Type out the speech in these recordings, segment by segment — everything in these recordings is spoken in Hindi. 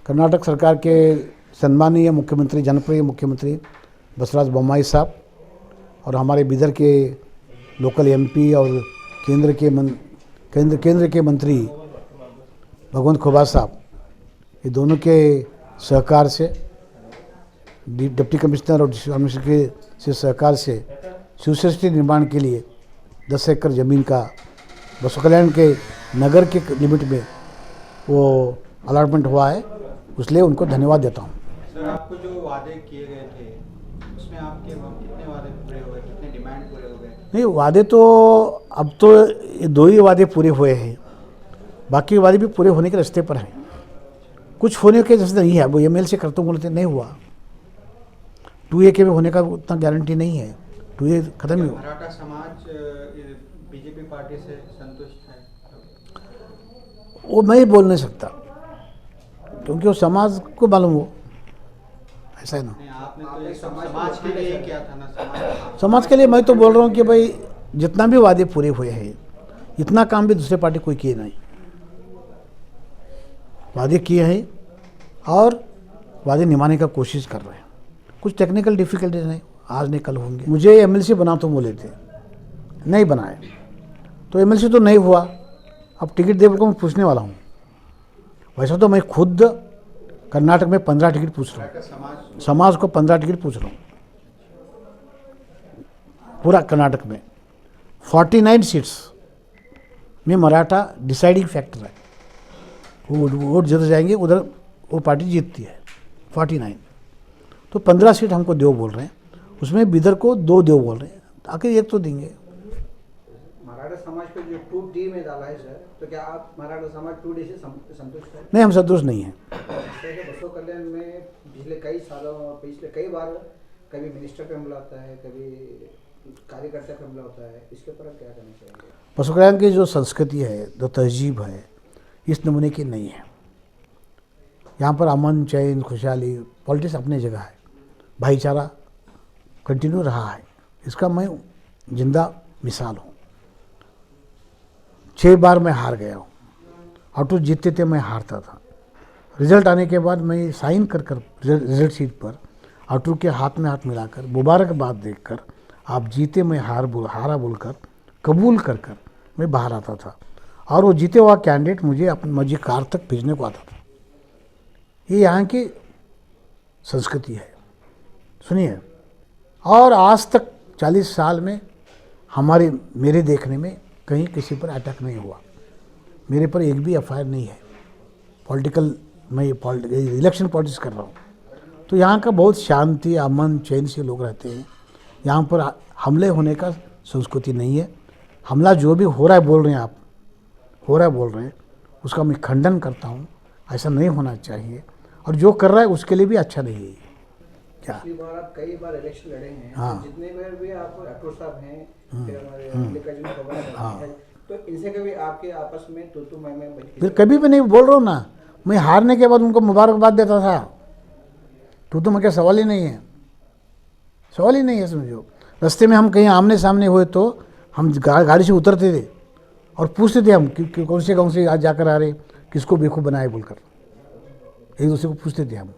कर्नाटक सरकार के सम्मानीय मुख्यमंत्री, जनप्रिय मुख्यमंत्री बसवराज बोम्माई साहब और हमारे बिदर के लोकल एमपी और केंद्र के मंत्री भगवंत खोबा साहब, ये दोनों के सहकार से, डिप्टी कमिश्नर और डिस्ट्रिक्ट कमिश्नर के सहकार से शिवसृष्टि निर्माण के लिए 10 एकड़ ज़मीन का बसव कल्याण के नगर के लिमिट में वो अलॉटमेंट हुआ है, इसलिए उनको धन्यवाद देता हूँ। सर, आपको जो वादे किए गए थे उसमें आपके कितने वादे पूरे हुए, कितने डिमांड पूरे हो गए? नहीं, वादे तो अब तो ये 2 ही वादे पूरे हुए हैं, बाकी वादे भी पूरे होने के रास्ते पर हैं। कुछ होने के जैसे नहीं है, वो एमएल से करते बोलते नहीं हुआ। 2A के में होने का उतना गारंटी नहीं है, 2A खत्म ही हुआ। मराठा समाज बीजेपी पार्टी से संतुष्ट है? वो मैं ही बोल नहीं सकता, क्योंकि वो समाज को मालूम हो, ऐसा है ना। नहीं, आपने तो ये समाज के लिए किया था ना। समाज के लिए मैं तो बोल रहा हूँ कि भाई जितना भी वादे पूरे हुए हैं, इतना काम भी दूसरे पार्टी कोई किए नहीं। वादे किए हैं और वादे निभाने का कोशिश कर रहे हैं। कुछ टेक्निकल डिफिकल्टीज नहीं, आज नहीं कल होंगे। मुझे एमएलसी बना तो बोले थे, नहीं बनाए, तो एमएलसी तो नहीं हुआ। अब टिकट दे को मैं पूछने वाला हूँ। वैसा तो मैं खुद कर्नाटक में 15 टिकट पूछ रहा हूँ, समाज को 15 टिकट पूछ रहा हूँ पूरा कर्नाटक में। 49 सीट्स में मराठा डिसाइडिंग फैक्टर है, वो वोट जिधर जाएंगे उधर वो पार्टी जीतती है। 49 तो 15 सीट हमको दो बोल रहे हैं, उसमें बिदर को 2 दो बोल रहे हैं, आखिर एक तो देंगे। मराठा समाज को जो 2D में डाला है सर, तो क्या आप मराठा समाज 2D से संतुष्ट हैं? नहीं, हम संतुष्ट नहीं हैं। बसव कल्याण में पिछले कई बार कभी मिनिस्टर पे हमला होता है, कभी कार्यकर्ता पे हमला होता है, इसके ऊपर क्या करना चाहिए? बसव कल्याण की जो संस्कृति है, जो तहजीब है, इस नमूने की नहीं है। यहाँ पर अमन, चैन, खुशहाली, पॉलिटिक्स अपनी जगह है, भाईचारा कंटिन्यू रहा है, इसका मैं जिंदा मिसाल हूँ। 6 बार मैं हार गया हूँ, ऑटो जीतते थे, मैं हारता था। रिजल्ट आने के बाद मैं साइन कर रिजल्ट शीट पर ऑटो के हाथ में हाथ मिलाकर मुबारकबाद देखकर आप जीते मैं हारा बोलकर कबूल कर मैं बाहर आता था, और वो जीते हुआ कैंडिडेट मुझे अपनी मर्जी कार तक भेजने को आता था। ये यहाँ की संस्कृति है, सुनिए। और आज तक 40 साल में मेरे देखने में कहीं किसी पर अटैक नहीं हुआ, मेरे पर एक भी एफआईआर नहीं है। मैं इलेक्शन पॉलिटिक्स कर रहा हूँ, तो यहाँ का बहुत शांति, अमन, चैन से लोग रहते हैं। यहाँ पर हमले होने का संस्कृति नहीं है। हमला जो भी हो रहा है बोल रहे हैं, उसका मैं खंडन करता हूँ। ऐसा नहीं होना चाहिए, और जो कर रहा है उसके लिए भी अच्छा नहीं है। क्या पिछली बार आप कई बार इलेक्शन लड़े हैं, हाँ। जितने बार भी आप अटोर साहब हैं, फिर हमारे मल्लिकार्जुन खड़गे हैं, तो इनसे कभी आपके आपस में तू मैं फिर कभी भी नहीं बोल रहा हूँ ना, मैं हारने के बाद उनको मुबारकबाद देता था। तू मैं क्या सवाल ही नहीं है, समझो। रास्ते में हम कहीं आमने सामने हुए तो हम गाड़ी से उतरते थे और पूछते थे हम कि कौन से गाँव से आज जाकर आ रहे, किसको बेवकूफ़ बनाए बोलकर एक दूसरे को पूछते थे हम।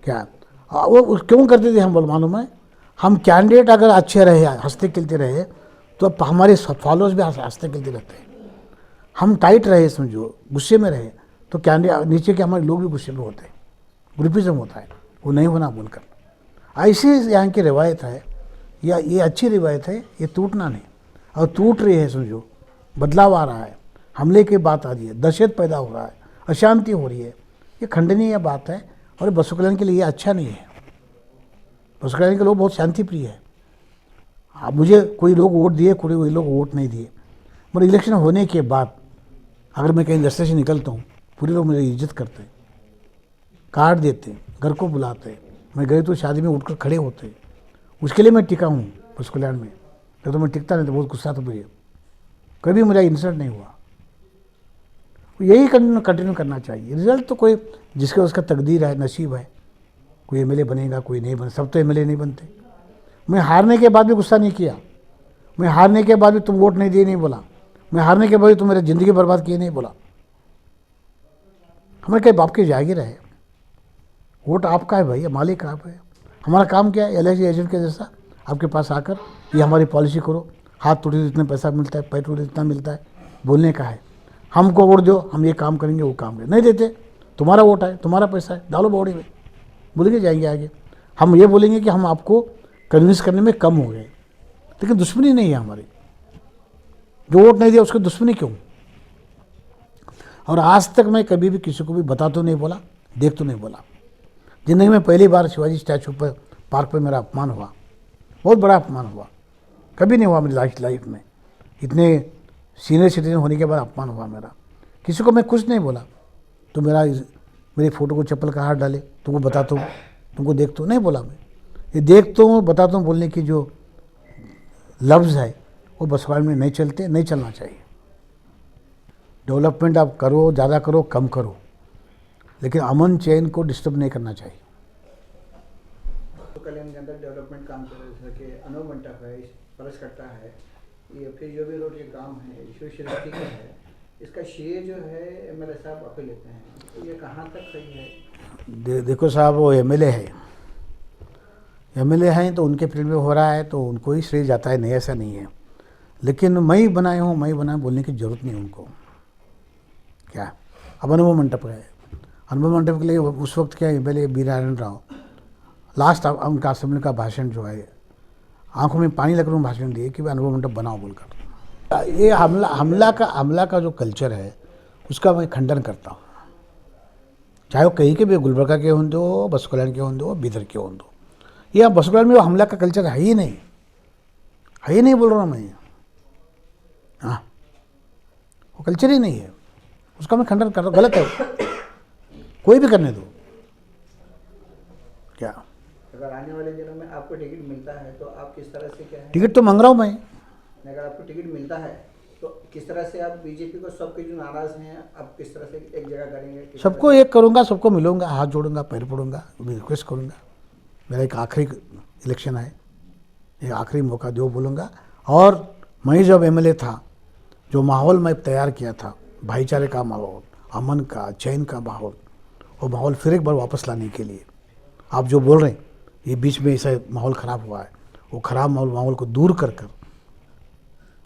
क्या वो क्यों करते थे हम बोल मालूम है? हम कैंडिडेट अगर अच्छे रहे, हंसते खेलते रहे, तो अब हमारे फॉलोअर्स भी हंसते खेलते रहते हैं। हम टाइट रहे, समझो, गुस्से में रहे, तो कैंडिडेट नीचे के हमारे लोग भी गुस्से में होते हैं, ग्रुपिज्म होता है, वो नहीं होना बोलकर। ऐसी यहाँ की रिवायत है, या ये अच्छी रिवायत है, ये टूटना नहीं। और टूट रही है, समझो, बदलाव आ रहा है, हमले की बात आ रही है, दहशत पैदा हो रहा है, अशांति हो रही है, ये खंडनीय बात है, और बसव कल्याण के लिए ये अच्छा नहीं है। बसव कल्याण के लोग बहुत शांति प्रिय है। अब मुझे कोई लोग वोट दिए, कोई लोग वोट नहीं दिए, मगर इलेक्शन होने के बाद अगर मैं कहीं रास्ते से निकलता हूँ, पूरे लोग मेरी इज्जत करते हैं, कार्ड देते हैं, घर को बुलाते हैं। मैं गए तो शादी में उठकर खड़े होते हैं, उसके लिए मैं टिका हूँ बसव कल्याण में। तो मैं टिकता नहीं तो बहुत गुस्सा था मुझे, कभी मेरा इंसल्ट नहीं हुआ। यही कंटिन्यू करना चाहिए। रिजल्ट तो कोई जिसका उसका तकदीर है, नसीब है, कोई एमएलए बनेगा, कोई नहीं बने, सब तो एमएलए नहीं बनते। मैं हारने के बाद भी गुस्सा नहीं किया, मैं हारने के बाद भी तुम वोट नहीं दिए नहीं बोला, मैं हारने के बाद भी तुम मेरी ज़िंदगी बर्बाद किए नहीं बोला। हमें कहीं बाप की जागीर है, वोट आपका है भाई, मालिक आप है। हमारा काम क्या है, LIC एजेंट के जैसा आपके पास आकर ये हमारी पॉलिसी करो, हाथ टूटे तो इतना पैसा मिलता है, पैर टूटे इतना मिलता है, बोलने का है। हमको वोट दो, हम ये काम करेंगे वो काम करेंगे। नहीं देते, तुम्हारा वोट है, तुम्हारा पैसा है, डालो बॉडी में, बोलेंगे जाएंगे आगे। हम ये बोलेंगे कि हम आपको कन्विंस करने में कम हो गए, लेकिन दुश्मनी नहीं है हमारी। जो वोट नहीं दिया उसकी दुश्मनी क्यों? और आज तक मैं कभी भी किसी को भी बता तो नहीं बोला, देख तो नहीं बोला। जिंदगी में पहली बार शिवाजी स्टैचू पर पार्क पर मेरा अपमान हुआ, बहुत बड़ा अपमान हुआ, कभी नहीं हुआ मेरी लाइफ में। इतने सीनियर सिटीजन होने के बाद अपमान हुआ मेरा। किसी को मैं कुछ नहीं बोला, तो मेरी फ़ोटो को चप्पल का हाथ डाले, तुमको बताता हूँ, तुमको देखता हूँ, नहीं बोला मैं। ये देखता हूँ बताता हूँ बोलने की जो लफ्ज़ है वो बसवाड़ में नहीं चलते, नहीं चलना चाहिए। डेवलपमेंट आप करो, ज़्यादा करो, कम करो, लेकिन अमन चैन को डिस्टर्ब नहीं करना चाहिए। तो कल्याण के अंदर डेवलपमेंट काम कर रहे थे कि अनुभव मंडप है, परस करता है, ये फिर जो भी रोड के काम है, ईश्वर सृष्टि का है, इसका श्रेय जो है MLA साहब आप ही लेते हैं, तो ये कहाँ तक सही है? देखो साहब, वो MLA है, MLA हैं तो उनके फील्ड में हो रहा है तो उनको ही श्रेय जाता है, नहीं ऐसा नहीं है। लेकिन मैं ही बनाया हूँ, मैं ही बनाया बोलने की ज़रूरत नहीं उनको। क्या अब अनुभव मंडप है, अनुभव मंडप के लिए उस वक्त क्या MLA B Narayan Rao last उनका असेंबली का भाषण जो है, आंखों में पानी लगकर भाषण दिए कि अनुभव मंडप बनाओ बोलकर। ये हमला का जो कल्चर है उसका मैं खंडन करता हूँ। चाहे वो कहीं के भी, गुलबर्गा के हों दो, बस कल्याण के हों दो, बीदर के हों दो, ये बस कल्याण में वो हमला का कल्चर है ही नहीं, है ही नहीं बोल रहा हूँ मैं। हाँ, वो कल्चर ही नहीं है, उसका मैं खंडन कर रहा हूँ, गलत है वो। कोई भी करने दो। क्या अगर आने वाले दिनों में आपको टिकट मिलता है तो आप किस तरह से, क्या है, टिकट तो मांग रहा हूँ मैं। अगर आपको टिकट मिलता है तो किस तरह से आप बीजेपी को, सबके जो नाराज हैं, आप किस तरह से एक जगह करेंगे? सबको एक करूँगा, सबको मिलूंगा, हाथ जोड़ूंगा, पैर पड़ूंगा, रिक्वेस्ट करूँगा। मेरा एक आखिरी इलेक्शन है, एक आखिरी मौका दो बोलूँगा। और मैं जब MLA था, जो माहौल मैं तैयार किया था, भाईचारे का माहौल, अमन का, चैन का माहौल, वो माहौल फिर एक बार वापस लाने के लिए आप जो बोल रहे हैं, ये बीच में ऐसा माहौल ख़राब हुआ है, वो ख़राब माहौल को दूर कर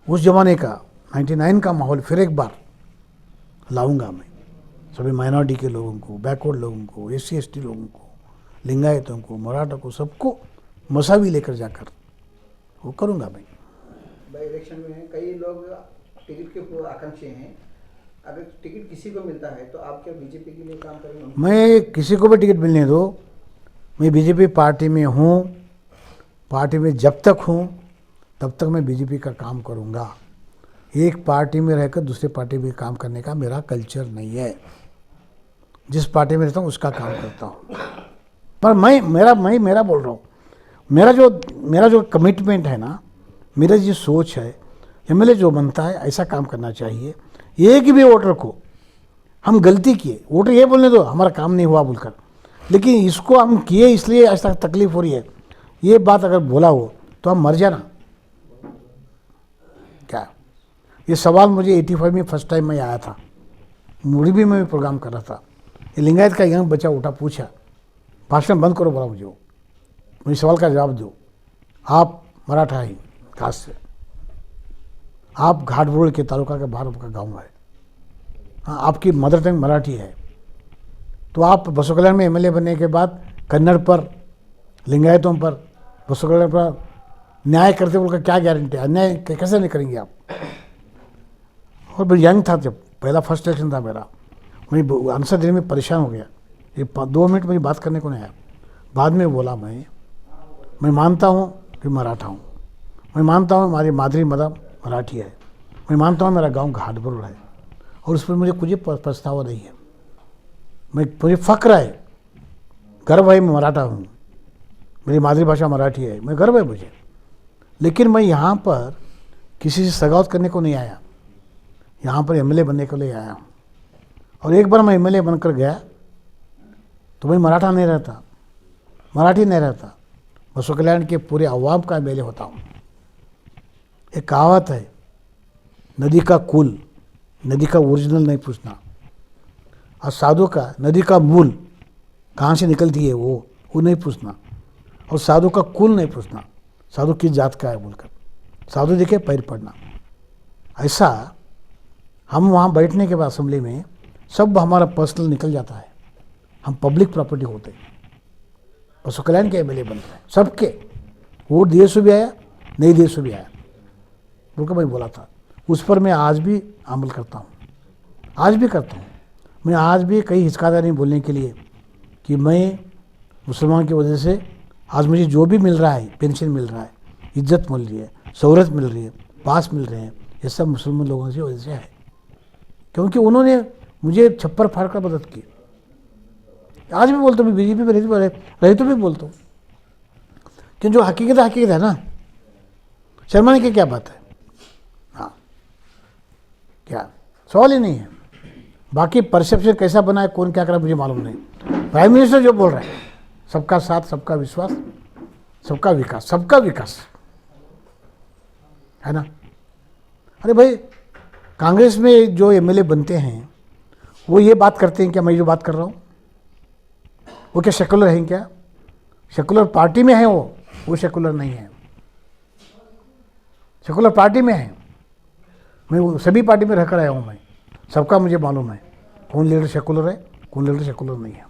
उस ज़माने का 99 का माहौल फिर एक बार लाऊंगा मैं। सभी माइनॉरिटी के लोगों को, बैकवर्ड लोगों को, SC ST लोगों को, लिंगायतों को, मराठा को, सबको मसावी लेकर जाकर वो करूँगा मैं। भाई इलेक्शन में कई लोग टिकट के आकांक्षी हैं, अगर टिकट किसी को मिलता है तो आप क्या बीजेपी के लिए काम करेंगे? मैं किसी को भी टिकट मिलने दो, मैं बीजेपी पार्टी में हूँ, पार्टी में जब तक हूँ तब तक मैं बीजेपी का काम करूँगा। एक पार्टी में रहकर दूसरे पार्टी में काम करने का मेरा कल्चर नहीं है। जिस पार्टी में रहता हूँ उसका काम करता हूँ। पर मेरा बोल रहा हूँ, मेरा जो कमिटमेंट है ना, मेरा जो सोच है, MLA जो बनता है ऐसा काम करना चाहिए। एक भी वोटर को हम गलती किए, वोटर ये बोलने दो हमारा काम नहीं हुआ बोलकर, लेकिन इसको हम किए इसलिए ऐसा तकलीफ हो रही है, ये बात अगर बोला हो तो हम मर जाना। क्या ये सवाल मुझे 85 में फर्स्ट टाइम मैं आया था, मुड़ी भी मैं प्रोग्राम कर रहा था। ये लिंगायत का यंग बच्चा उठा, पूछा, भाषण बंद करो, बोला मुझे सवाल का जवाब दो। आप मराठा ही खास से, आप घाटबोड़ के तालुका के बाहर का गाँव है, हाँ, आपकी मदर टंग मराठी है, तो आप बसव कल्याण में MLA बनने के बाद कन्नड़ पर, लिंगायतों पर, बसव कल्याण पर न्याय करते बोलकर क्या गारंटी है? अन्याय कैसे नहीं करेंगे आप? और मैं यंग था जब, पहला फर्स्ट इलेक्शन था मेरा, मैं आंसर देने में परेशान हो गया। ये 2 मिनट मुझे बात करने को नहीं आया। बाद में बोला मैं मानता हूँ कि मराठा हूँ, मैं मानता हूँ हमारी मादरी मदर मराठी है, मैं मानता हूँ मेरा गांव घाटबरुड़ है, और उस पर मुझे कुछ पछतावा नहीं है। मुझे फ़ख्र है, गर्व है, मैं मराठा हूँ, मेरी मातृभाषा मराठी है, मैं गर्व है मुझे। लेकिन मैं यहाँ पर किसी से सगावत करने को नहीं आया, यहाँ पर MLA बनने के लिए आया हूँ। और एक बार मैं MLA बनकर गया तो मैं मराठा नहीं रहता, मराठी नहीं रहता, बसव कल्याण के पूरे अवाम का MLA होता हूँ। एक कहावत है, नदी का कुल, नदी का ओरिजिनल नहीं पूछना, और साधु का नदी का मूल कहाँ से निकलती है वो नहीं पूछना, और साधु का कुल नहीं पूछना, साधु किस जात का है बोलकर, साधु देखे पैर पड़ना। ऐसा हम वहाँ बैठने के बाद असेंबली में सब हमारा पर्सनल निकल जाता है, हम पब्लिक प्रॉपर्टी होते हैं। पशु कल्याण के एमएलए बनते हैं सबके, वोट दिए से भी आया, नहीं दिए से भी आया बोलकर मैं बोला था। उस पर मैं आज भी अमल करता हूँ, आज भी करता हूँ। मैं आज भी कहीं हिचकाता नहीं बोलने के लिए कि मैं मुसलमान की वजह से आज मुझे जो भी मिल रहा है, पेंशन मिल रहा है, इज्जत मिल रही है, सहूलत मिल रही है, पास मिल रहे हैं, ये सब मुसलमान लोगों की वजह से है, क्योंकि उन्होंने मुझे छप्पर फाड़ कर मदद की। आज भी बोलता हूँ, मैं बीजेपी में रही तो भी बोलता हूँ, क्योंकि जो हकीकत है ना, शर्माने की क्या बात है। हाँ, क्या सवाल ही नहीं है। बाकी परसेप्शन कैसा बना है, कौन क्या करा मुझे मालूम नहीं। प्राइम मिनिस्टर जो बोल रहे हैं सबका साथ, सबका विश्वास, सबका विकास है ना। अरे भाई, कांग्रेस में जो एमएलए बनते हैं वो ये बात करते हैं क्या मैं जो बात कर रहा हूँ, वो क्या सेकुलर हैं क्या? सेकुलर पार्टी में है वो सेकुलर नहीं है। सेकुलर पार्टी में है, मैं सभी पार्टी में रहकर आया हूँ, मैं सबका मुझे मालूम है कौन लीडर सेकुलर है, कौन लीडर सेकुलर नहीं है।